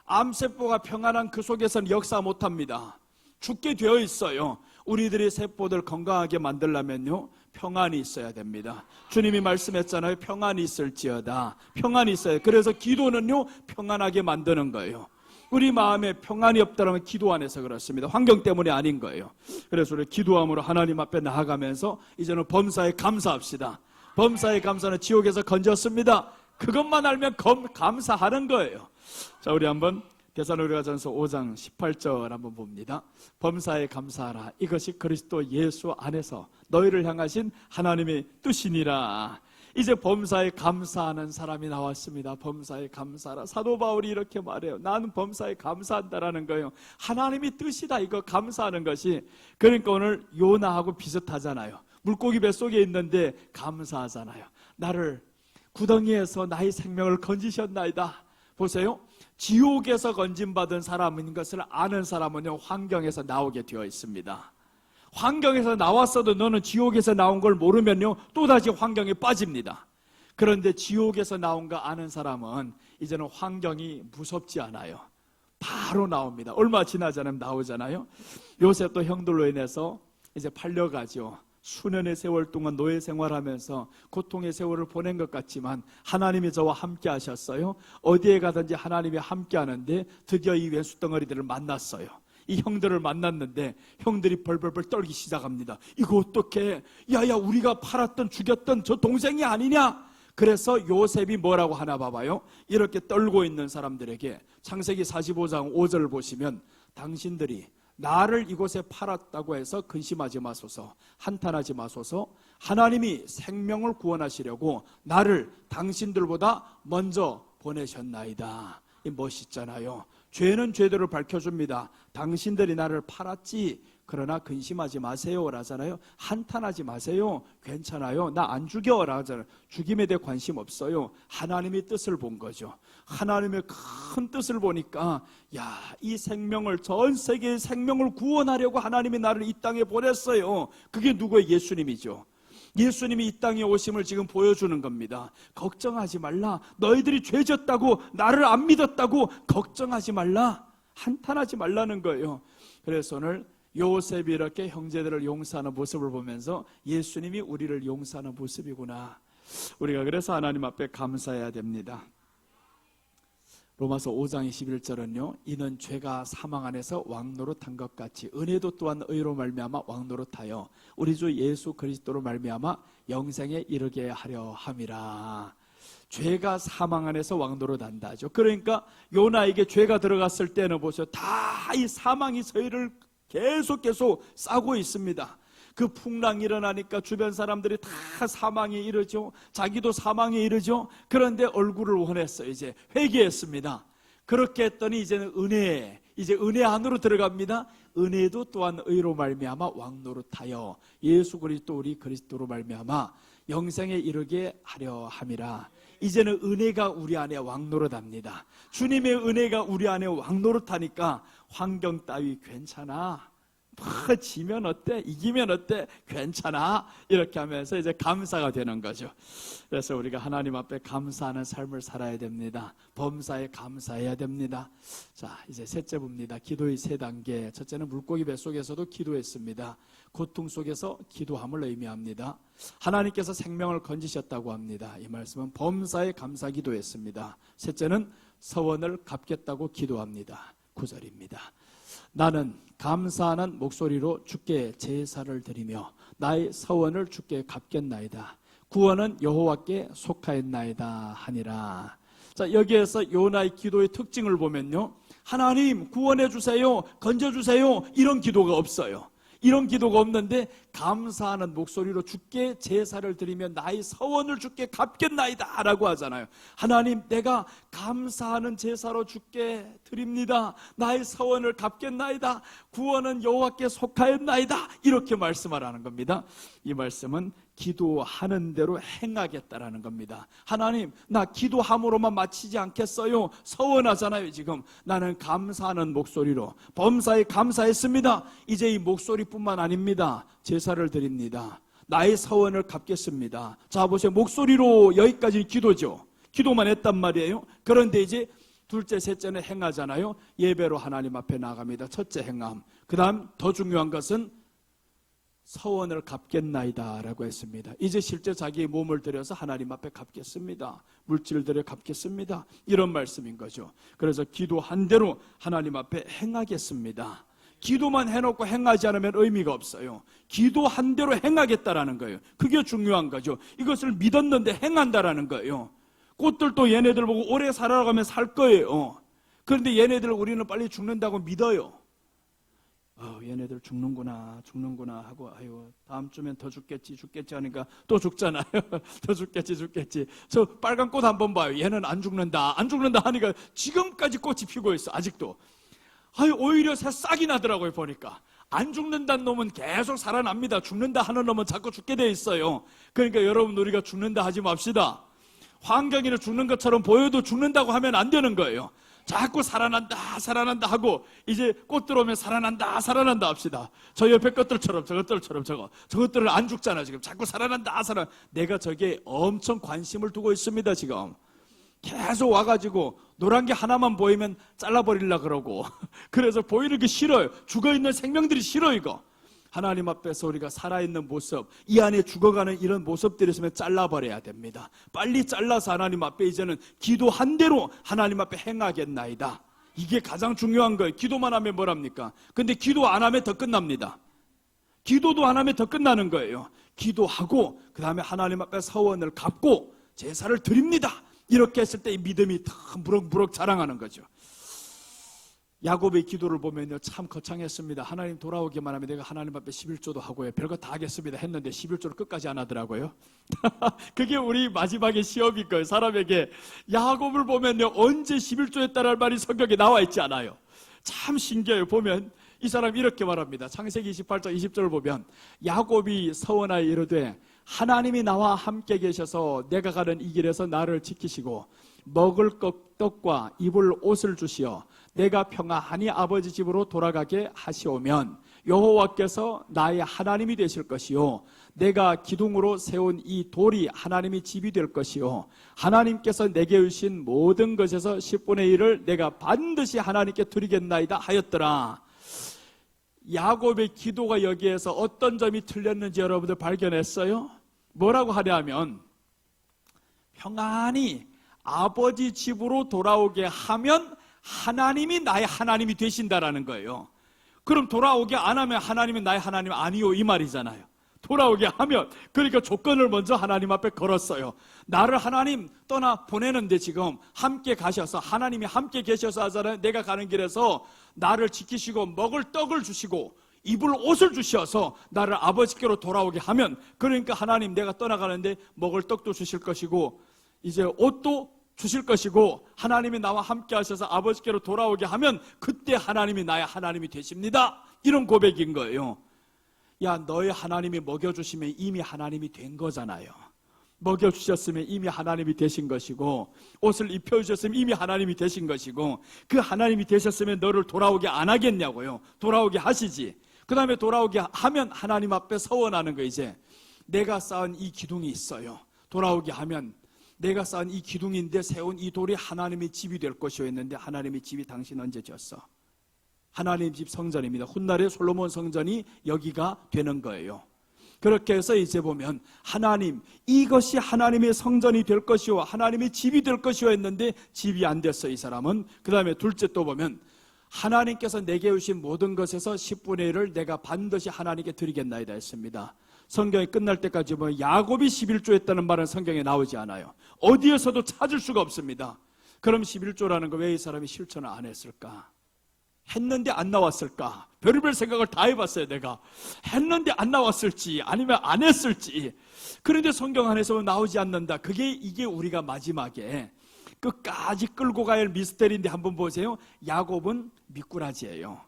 암세포가 평안한 그 속에서는 역사 못합니다. 죽게 되어 있어요. 우리들의 세포들 건강하게 만들려면요, 평안이 있어야 됩니다. 주님이 말씀했잖아요. 평안이 있을지어다. 평안이 있어요. 그래서 기도는요, 평안하게 만드는 거예요. 우리 마음에 평안이 없다면 기도 안 해서 그렇습니다. 환경 때문에 아닌 거예요. 그래서 우리 기도함으로 하나님 앞에 나아가면서 이제는 범사에 감사합시다. 범사에 감사는 지옥에서 건졌습니다. 그것만 알면 감사하는 거예요. 자, 우리 한번 데살로니가전서 5장 18절 한번 봅니다. 범사에 감사하라. 이것이 그리스도 예수 안에서 너희를 향하신 하나님의 뜻이니라. 이제 범사에 감사하는 사람이 나왔습니다. 범사에 감사하라. 사도 바울이 이렇게 말해요. 나는 범사에 감사한다라는 거예요. 하나님이 뜻이다, 이거 감사하는 것이. 그러니까 오늘 요나하고 비슷하잖아요. 물고기 뱃속에 있는데 감사하잖아요. 나를 구덩이에서 나의 생명을 건지셨나이다. 보세요. 지옥에서 건진받은 사람인 것을 아는 사람은요, 환경에서 나오게 되어 있습니다. 환경에서 나왔어도 너는 지옥에서 나온 걸 모르면요, 또다시 환경에 빠집니다. 그런데 지옥에서 나온 거 아는 사람은 이제는 환경이 무섭지 않아요. 바로 나옵니다. 얼마 지나지 않으면 나오잖아요. 요셉도 형들로 인해서 이제 팔려가죠. 수년의 세월 동안 노예 생활하면서 고통의 세월을 보낸 것 같지만 하나님이 저와 함께 하셨어요. 어디에 가든지 하나님이 함께 하는데 드디어 이 왼수덩어리들을 만났어요. 이 형들을 만났는데 형들이 벌벌벌 떨기 시작합니다. 이거 어떡해? 야야, 우리가 팔았던 죽였던 저 동생이 아니냐? 그래서 요셉이 뭐라고 하나 봐봐요. 이렇게 떨고 있는 사람들에게 창세기 45장 5절을 보시면, 당신들이 나를 이곳에 팔았다고 해서 근심하지 마소서, 한탄하지 마소서. 하나님이 생명을 구원하시려고 나를 당신들보다 먼저 보내셨나이다. 이 멋있잖아요. 죄는 죄대로 밝혀줍니다. 당신들이 나를 팔았지, 그러나 근심하지 마세요 라잖아요. 한탄하지 마세요. 괜찮아요. 나 안 죽여 라잖아요. 죽임에 대해 관심 없어요. 하나님의 뜻을 본 거죠. 하나님의 큰 뜻을 보니까, 야, 이 생명을, 전 세계의 생명을 구원하려고 하나님이 나를 이 땅에 보냈어요. 그게 누구예요? 예수님이죠. 예수님이 이 땅에 오심을 지금 보여주는 겁니다. 걱정하지 말라. 너희들이 죄졌다고, 나를 안 믿었다고 걱정하지 말라. 한탄하지 말라는 거예요. 그래서 오늘 요셉이 이렇게 형제들을 용서하는 모습을 보면서 예수님이 우리를 용서하는 모습이구나. 우리가 그래서 하나님 앞에 감사해야 됩니다. 로마서 5장 21절은요, 이는 죄가 사망 안에서 왕노릇한 것 같이 은혜도 또한 의로 말미암아 왕노릇하여 우리 주 예수 그리스도로 말미암아 영생에 이르게 하려 함이라. 죄가 사망 안에서 왕노릇한다죠. 그러니까 요나에게 죄가 들어갔을 때는 보세요, 다 이 사망이 저희를 계속 싸고 있습니다. 그 풍랑이 일어나니까 주변 사람들이 다 사망에 이르죠. 자기도 사망에 이르죠. 그런데 얼굴을 원했어요. 이제 회개했습니다. 그렇게 했더니 이제는 이제 은혜 안으로 들어갑니다. 은혜도 또한 의로 말미암아 왕노릇하여 예수 그리스도 우리 그리스도로 말미암아 영생에 이르게 하려 함이라. 이제는 은혜가 우리 안에 왕노릇합니다. 주님의 은혜가 우리 안에 왕노릇하니까 환경 따위 괜찮아, 지면 어때? 이기면 어때? 괜찮아. 이렇게 하면서 이제 감사가 되는 거죠. 그래서 우리가 하나님 앞에 감사하는 삶을 살아야 됩니다. 범사에 감사해야 됩니다. 자, 이제 셋째 봅니다. 기도의 세 단계. 첫째는 물고기 뱃속에서도 기도했습니다. 고통 속에서 기도함을 의미합니다. 하나님께서 생명을 건지셨다고 합니다. 이 말씀은 범사에 감사 기도했습니다. 셋째는 서원을 갚겠다고 기도합니다. 9절입니다. 나는 감사하는 목소리로 주께 제사를 드리며 나의 서원을 주께 갚겠나이다. 구원은 여호와께 속하였나이다 하니라. 자, 여기에서 요나의 기도의 특징을 보면요, 하나님 구원해 주세요, 건져 주세요, 이런 기도가 없어요. 이런 기도가 없는데 감사하는 목소리로 주께 제사를 드리며 나의 서원을 주께 갚겠나이다 라고 하잖아요. 하나님, 내가 감사하는 제사로 주께 드립니다. 나의 서원을 갚겠나이다. 구원은 여호와께 속하였나이다. 이렇게 말씀하라는 겁니다. 이 말씀은 기도하는 대로 행하겠다라는 겁니다. 하나님, 나 기도함으로만 마치지 않겠어요. 서원하잖아요. 지금 나는 감사하는 목소리로 범사에 감사했습니다. 이제 이 목소리뿐만 아닙니다. 제사를 드립니다. 나의 서원을 갚겠습니다. 자, 보세요. 목소리로 여기까지 기도죠. 기도만 했단 말이에요. 그런데 이제 둘째, 셋째는 행하잖아요. 예배로 하나님 앞에 나갑니다. 첫째 행함. 그 다음 더 중요한 것은 서원을 갚겠나이다 라고 했습니다. 이제 실제 자기의 몸을 들여서 하나님 앞에 갚겠습니다. 물질을 들여 갚겠습니다. 이런 말씀인 거죠. 그래서 기도한 대로 하나님 앞에 행하겠습니다. 기도만 해놓고 행하지 않으면 의미가 없어요. 기도한 대로 행하겠다라는 거예요. 그게 중요한 거죠. 이것을 믿었는데 행한다라는 거예요. 꽃들도 얘네들 보고 오래 살아라고 하면 살 거예요. 그런데 얘네들 우리는 빨리 죽는다고 믿어요. 얘네들 죽는구나 하고, 아유, 다음 주면 더 죽겠지 하니까 또 죽잖아요. 더 죽겠지. 저 빨간 꽃 한번 봐요. 얘는 안 죽는다 하니까 지금까지 꽃이 피고 있어. 아직도. 아유, 오히려 새싹이 나더라고요. 보니까 안 죽는다는 놈은 계속 살아납니다. 죽는다 하는 놈은 자꾸 죽게 돼 있어요. 그러니까 여러분, 우리가 죽는다 하지 맙시다. 환경이는 죽는 것처럼 보여도 죽는다고 하면 안 되는 거예요. 자꾸 살아난다 하고, 이제 꽃 들어오면 살아난다 합시다. 저 옆에 것들처럼 저것들은 안 죽잖아. 지금 자꾸 살아난다. 내가 저게 엄청 관심을 두고 있습니다. 지금 계속 와가지고 노란 게 하나만 보이면 잘라버리려고 그러고 그래서 보이는 게 싫어요. 죽어있는 생명들이 싫어. 이거 하나님 앞에서 우리가 살아있는 모습, 이 안에 죽어가는 이런 모습들이 있으면 잘라버려야 됩니다. 빨리 잘라서 하나님 앞에 이제는 기도한 대로 하나님 앞에 행하겠나이다. 이게 가장 중요한 거예요. 기도만 하면 뭐랍니까? 근데 기도 안 하면 더 끝납니다. 기도도 안 하면 더 끝나는 거예요. 기도하고 그 다음에 하나님 앞에 서원을 갚고 제사를 드립니다. 이렇게 했을 때 이 믿음이 다 무럭무럭 자랑하는 거죠. 야곱의 기도를 보면요, 참 거창했습니다. 하나님 돌아오기만 하면 내가 하나님 앞에 11조도 하고요, 별거 다 하겠습니다 했는데 11조를 끝까지 안 하더라고요. 그게 우리 마지막에 시험일 거예요. 사람에게 야곱을 보면요, 언제 11조 했다라는 말이 성경에 나와 있지 않아요. 참 신기해요. 보면 이 사람이 이렇게 말합니다. 창세기 28장 20절을 보면 야곱이 서원하여 이르되 하나님이 나와 함께 계셔서 내가 가는 이 길에서 나를 지키시고 먹을 떡과 입을 옷을 주시어 내가 평안히 아버지 집으로 돌아가게 하시오면 여호와께서 나의 하나님이 되실 것이요 내가 기둥으로 세운 이 돌이 하나님의 집이 될 것이요 하나님께서 내게 주신 모든 것에서 10분의 1을 내가 반드시 하나님께 드리겠나이다 하였더라. 야곱의 기도가 여기에서 어떤 점이 틀렸는지 여러분들 발견했어요? 뭐라고 하냐면 평안히 아버지 집으로 돌아오게 하면 하나님이 나의 하나님이 되신다라는 거예요. 그럼 돌아오게 안 하면 하나님은 나의 하나님 아니요 이 말이잖아요. 돌아오게 하면, 그러니까 조건을 먼저 하나님 앞에 걸었어요. 나를 하나님 떠나 보내는데 지금 함께 가셔서, 하나님이 함께 계셔서 하잖아요. 내가 가는 길에서 나를 지키시고 먹을 떡을 주시고 입을 옷을 주셔서 나를 아버지께로 돌아오게 하면, 그러니까 하나님 내가 떠나가는데 먹을 떡도 주실 것이고 이제 옷도 주실 것이고 하나님이 나와 함께 하셔서 아버지께로 돌아오게 하면 그때 하나님이 나의 하나님이 되십니다. 이런 고백인 거예요. 야, 너의 하나님이 먹여주시면 이미 하나님이 된 거잖아요. 먹여주셨으면 이미 하나님이 되신 것이고, 옷을 입혀주셨으면 이미 하나님이 되신 것이고, 그 하나님이 되셨으면 너를 돌아오게 안 하겠냐고요. 돌아오게 하시지. 그 다음에 돌아오게 하면 하나님 앞에 서원하는 거. 이제 내가 쌓은 이 기둥이 있어요. 돌아오게 하면 내가 쌓은 이 기둥인데 세운 이 돌이 하나님의 집이 될 것이오 했는데, 하나님의 집이 당신 언제 지었어? 하나님 집 성전입니다. 훗날에 솔로몬 성전이 여기가 되는 거예요. 그렇게 해서 이제 보면 하나님, 이것이 하나님의 성전이 될 것이오, 하나님의 집이 될 것이오 했는데 집이 안 됐어, 이 사람은. 그 다음에 둘째 또 보면 하나님께서 내게 주신 모든 것에서 10분의 1을 내가 반드시 하나님께 드리겠나이다 했습니다. 성경이 끝날 때까지 보면 야곱이 11조 했다는 말은 성경에 나오지 않아요. 어디에서도 찾을 수가 없습니다. 그럼 11조라는 거 왜 이 사람이 실천을 안 했을까? 했는데 안 나왔을까? 별의별 생각을 다 해봤어요. 내가 했는데 안 나왔을지 아니면 안 했을지. 그런데 성경 안에서 나오지 않는다. 이게 우리가 마지막에 끝까지 끌고 가야 할 미스터리인데, 한번 보세요. 야곱은 미꾸라지예요.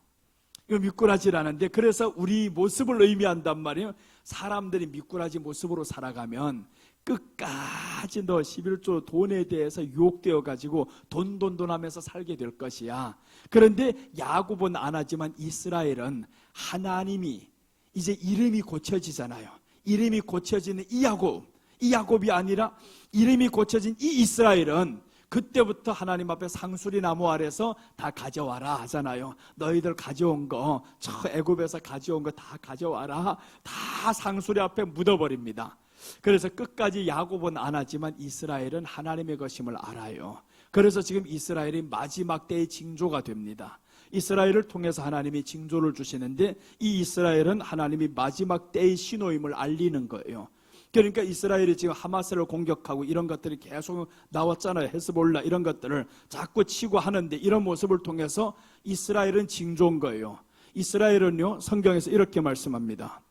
이거 미꾸라지라는데, 그래서 우리 모습을 의미한단 말이에요. 사람들이 미꾸라지 모습으로 살아가면 끝까지 너 11조 돈에 대해서 유혹되어 가지고 돈 하면서 살게 될 것이야. 그런데 야곱은 안 하지만 이스라엘은 하나님이 이제 이름이 고쳐지잖아요. 이름이 고쳐지는 이 야곱이 아니라 이름이 고쳐진 이 이스라엘은 그때부터 하나님 앞에 상수리 나무 아래서 다 가져와라 하잖아요. 너희들 가져온 거, 저 애굽에서 가져온 거 다 가져와라. 다 상수리 앞에 묻어버립니다. 그래서 끝까지 야곱은 안 하지만 이스라엘은 하나님의 것임을 알아요. 그래서 지금 이스라엘이 마지막 때의 징조가 됩니다. 이스라엘을 통해서 하나님이 징조를 주시는데, 이 이스라엘은 하나님이 마지막 때의 신호임을 알리는 거예요. 그러니까 이스라엘이 지금 하마스를 공격하고 이런 것들이 계속 나왔잖아요. 헤스볼라 이런 것들을 자꾸 치고 하는데, 이런 모습을 통해서 이스라엘은 징조인 거예요. 이스라엘은요, 성경에서 이렇게 말씀합니다.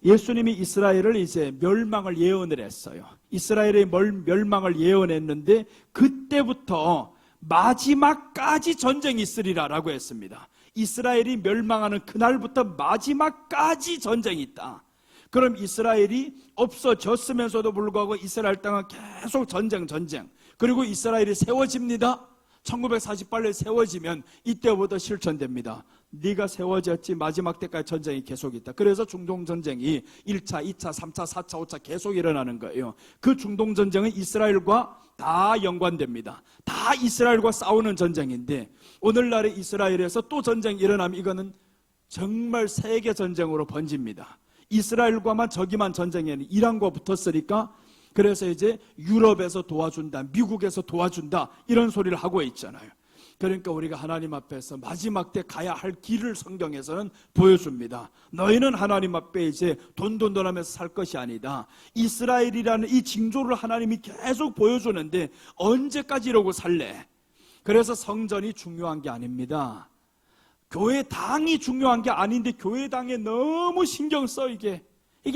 예수님이 이스라엘을 이제 멸망을 예언을 했어요. 이스라엘의 멸망을 예언했는데 그때부터 마지막까지 전쟁이 있으리라라고 했습니다. 이스라엘이 멸망하는 그날부터 마지막까지 전쟁이 있다. 그럼 이스라엘이 없어졌으면서도 불구하고 이스라엘 땅은 계속 전쟁. 그리고 이스라엘이 세워집니다. 1948년에 세워지면 이때부터 실천됩니다. 네가 세워졌지 마지막 때까지 전쟁이 계속 있다. 그래서 중동전쟁이 1차, 2차, 3차, 4차, 5차 계속 일어나는 거예요. 그 중동전쟁은 이스라엘과 다 연관됩니다. 다 이스라엘과 싸우는 전쟁인데, 오늘날의 이스라엘에서 또 전쟁이 일어나면 이거는 정말 세계 전쟁으로 번집니다. 이스라엘과만 저기만 전쟁에는 이란과 붙었으니까, 그래서 이제 유럽에서 도와준다, 미국에서 도와준다, 이런 소리를 하고 있잖아요. 그러니까 우리가 하나님 앞에서 마지막 때 가야 할 길을 성경에서는 보여줍니다. 너희는 하나님 앞에 이제 돈하면서 살 것이 아니다. 이스라엘이라는 이 징조를 하나님이 계속 보여주는데 언제까지 이러고 살래? 그래서 성전이 중요한 게 아닙니다. 교회당이 중요한 게 아닌데 교회당에 너무 신경 써. 이게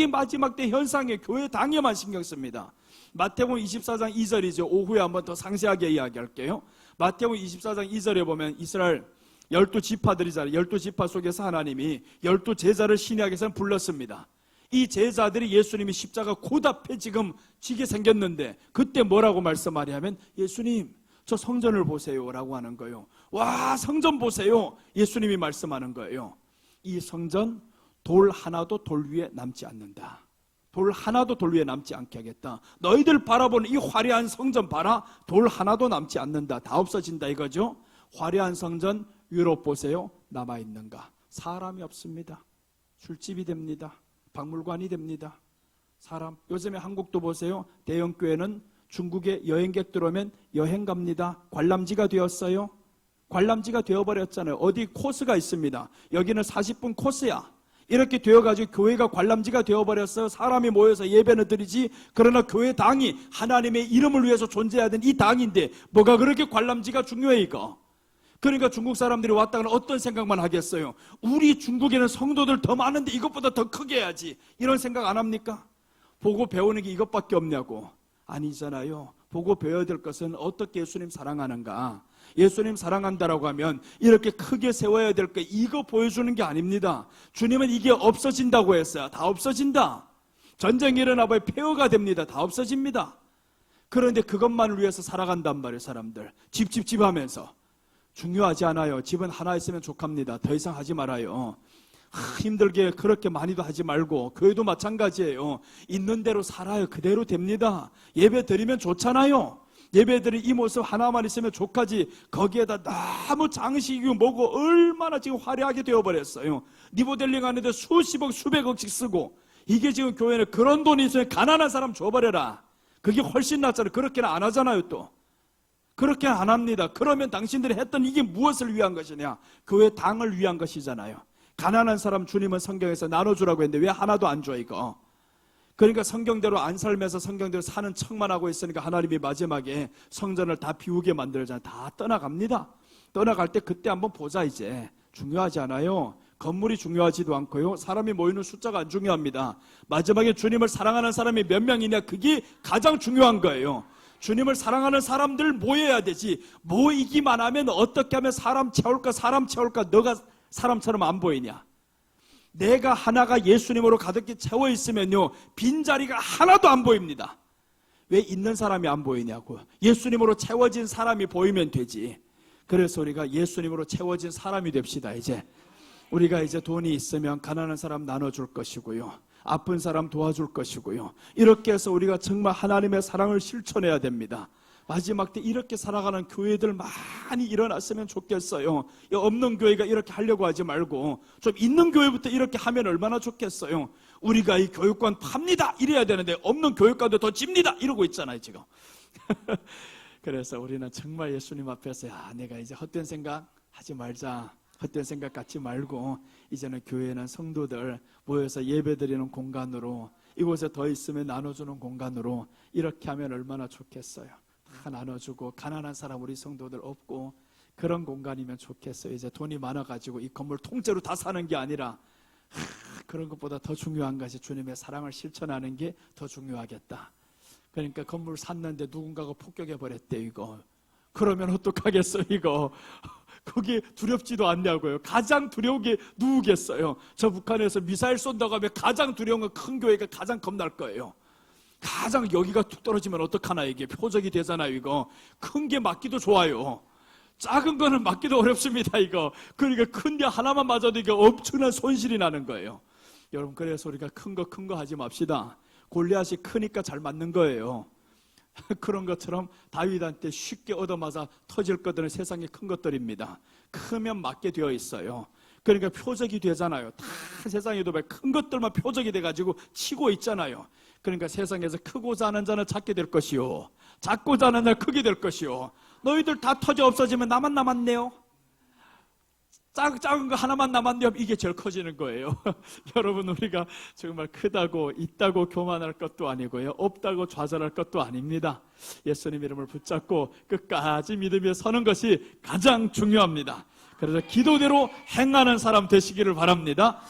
마지막 때 현상에 교회당에만 신경 씁니다. 마태복음 24장 2절이죠. 오후에 한번 더 상세하게 이야기할게요. 마태복음 24장 2절에 보면 이스라엘 12지파들이잖아요. 12지파 속에서 하나님이 12제자를 신약에서 불렀습니다. 이 제자들이 예수님이 십자가 곧 앞에 지금 지게 생겼는데 그때 뭐라고 말씀하냐면, 예수님 저 성전을 보세요 라고 하는 거예요. 와, 성전 보세요. 예수님이 말씀하는 거예요. 이 성전 돌 하나도 돌 위에 남지 않는다. 돌 하나도 돌 위에 남지 않게 하겠다. 너희들 바라보는 이 화려한 성전 봐라. 돌 하나도 남지 않는다. 다 없어진다 이거죠. 화려한 성전 유럽 보세요. 남아있는가? 사람이 없습니다. 술집이 됩니다. 박물관이 됩니다. 사람. 요즘에 한국도 보세요. 대형교회는 중국에 여행객 들어오면 여행 갑니다. 관람지가 되었어요. 관람지가 되어버렸잖아요. 어디 코스가 있습니다. 여기는 40분 코스야. 이렇게 되어가지고 교회가 관람지가 되어버렸어요. 사람이 모여서 예배는 드리지. 그러나 교회 당이 하나님의 이름을 위해서 존재해야 되는 이 당인데 뭐가 그렇게 관람지가 중요해 이거. 그러니까 중국 사람들이 왔다가 어떤 생각만 하겠어요. 우리 중국에는 성도들 더 많은데 이것보다 더 크게 해야지. 이런 생각 안 합니까? 보고 배우는 게 이것밖에 없냐고. 아니잖아요. 보고 배워야 될 것은 어떻게 예수님 사랑하는가. 예수님 사랑한다라고 하면 이렇게 크게 세워야 될 거 이거 보여주는 게 아닙니다. 주님은 이게 없어진다고 했어요. 다 없어진다. 전쟁이 일어나봐야 폐허가 됩니다. 다 없어집니다. 그런데 그것만을 위해서 살아간단 말이에요. 사람들 집 하면서. 중요하지 않아요. 집은 하나 있으면 족합니다. 더 이상 하지 말아요. 힘들게 그렇게 많이도 하지 말고. 교회도 마찬가지예요. 있는 대로 살아요. 그대로 됩니다. 예배 드리면 좋잖아요. 예배드린 이 모습 하나만 있으면 족하지. 거기에다 너무 장식이고 뭐고 얼마나 지금 화려하게 되어버렸어요. 리모델링 하는데 수십억 수백억씩 쓰고. 이게 지금 교회는 그런 돈이 있으면 가난한 사람 줘버려라. 그게 훨씬 낫잖아요. 그렇게는 안 하잖아요. 또 그렇게 안 합니다. 그러면 당신들이 했던 이게 무엇을 위한 것이냐? 교회 당을 위한 것이잖아요. 가난한 사람 주님은 성경에서 나눠주라고 했는데 왜 하나도 안 줘 이거? 그러니까 성경대로 안 살면서 성경대로 사는 척만 하고 있으니까 하나님이 마지막에 성전을 다 비우게 만들잖아요. 다 떠나갑니다. 떠나갈 때 그때 한번 보자 이제. 중요하지 않아요. 건물이 중요하지도 않고요. 사람이 모이는 숫자가 안 중요합니다. 마지막에 주님을 사랑하는 사람이 몇 명이냐 그게 가장 중요한 거예요. 주님을 사랑하는 사람들 모여야 되지. 모이기만 하면 어떻게 하면 사람 채울까 너가 사람처럼 안 보이냐. 내가 하나가 예수님으로 가득히 채워 있으면요 빈자리가 하나도 안 보입니다. 왜 있는 사람이 안 보이냐고. 예수님으로 채워진 사람이 보이면 되지. 그래서 우리가 예수님으로 채워진 사람이 됩시다. 이제 우리가 이제 돈이 있으면 가난한 사람 나눠줄 것이고요, 아픈 사람 도와줄 것이고요, 이렇게 해서 우리가 정말 하나님의 사랑을 실천해야 됩니다. 마지막 때 이렇게 살아가는 교회들 많이 일어났으면 좋겠어요. 없는 교회가 이렇게 하려고 하지 말고 좀 있는 교회부터 이렇게 하면 얼마나 좋겠어요. 우리가 이 교육관 팝니다 이래야 되는데 없는 교육관도 더 집니다 이러고 있잖아요 지금. 그래서 우리는 정말 예수님 앞에서 내가 이제 헛된 생각 하지 말자. 헛된 생각 갖지 말고 이제는 교회는 성도들 모여서 예배드리는 공간으로, 이곳에 더 있으면 나눠주는 공간으로 이렇게 하면 얼마나 좋겠어요. 다 나눠주고 가난한 사람 우리 성도들 없고 그런 공간이면 좋겠어요. 이제 돈이 많아가지고 이 건물 통째로 다 사는 게 아니라 그런 것보다 더 중요한 것이 주님의 사랑을 실천하는 게 더 중요하겠다. 그러니까 건물 샀는데 누군가가 폭격해 버렸대 이거. 그러면 어떡하겠어요 이거. 그게 두렵지도 않냐고요. 가장 두려운 게 누구겠어요. 저 북한에서 미사일 쏜다고 하면 가장 두려운 건 큰 교회가 가장 겁날 거예요. 가장 여기가 툭 떨어지면 어떡하나 이게 표적이 되잖아요 이거. 큰 게 맞기도 좋아요. 작은 거는 맞기도 어렵습니다 이거. 그러니까 큰 게 하나만 맞아도 이게 엄청난 손실이 나는 거예요. 여러분 그래서 우리가 큰 거 하지 맙시다. 골리앗이 크니까 잘 맞는 거예요. 그런 것처럼 다윗한테 쉽게 얻어맞아 터질 것들은 세상에 큰 것들입니다. 크면 맞게 되어 있어요. 그러니까 표적이 되잖아요. 다 세상에도 큰 것들만 표적이 돼가지고 치고 있잖아요. 그러니까 세상에서 크고자 하는 자는 작게 될 것이요, 작고자 하는 자는 크게 될 것이요. 너희들 다 터져 없어지면 나만 남았네요. 작은 거 하나만 남았네요. 이게 제일 커지는 거예요. 여러분 우리가 정말 크다고 있다고 교만할 것도 아니고요, 없다고 좌절할 것도 아닙니다. 예수님 이름을 붙잡고 끝까지 믿으며 서는 것이 가장 중요합니다. 그래서 기도대로 행하는 사람 되시기를 바랍니다.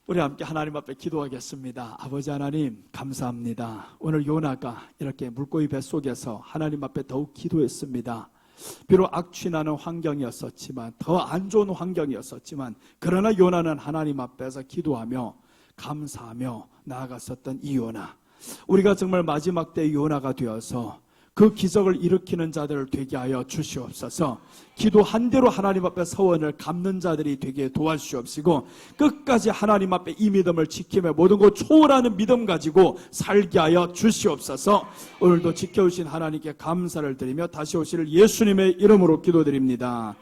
우리 함께 하나님 앞에 기도하겠습니다. 아버지 하나님 감사합니다. 오늘 요나가 이렇게 물고기 뱃속에서 하나님 앞에 더욱 기도했습니다. 비록 악취나는 환경이었었지만, 더 안 좋은 환경이었었지만, 그러나 요나는 하나님 앞에서 기도하며 감사하며 나아갔었던 이 요나, 우리가 정말 마지막 때 요나가 되어서 그 기적을 일으키는 자들을 되게 하여 주시옵소서. 기도한 대로 하나님 앞에 서원을 갚는 자들이 되게 도와주시옵시고, 끝까지 하나님 앞에 이 믿음을 지키며 모든 것 초월하는 믿음 가지고 살게 하여 주시옵소서. 오늘도 지켜주신 하나님께 감사를 드리며 다시 오실 예수님의 이름으로 기도드립니다.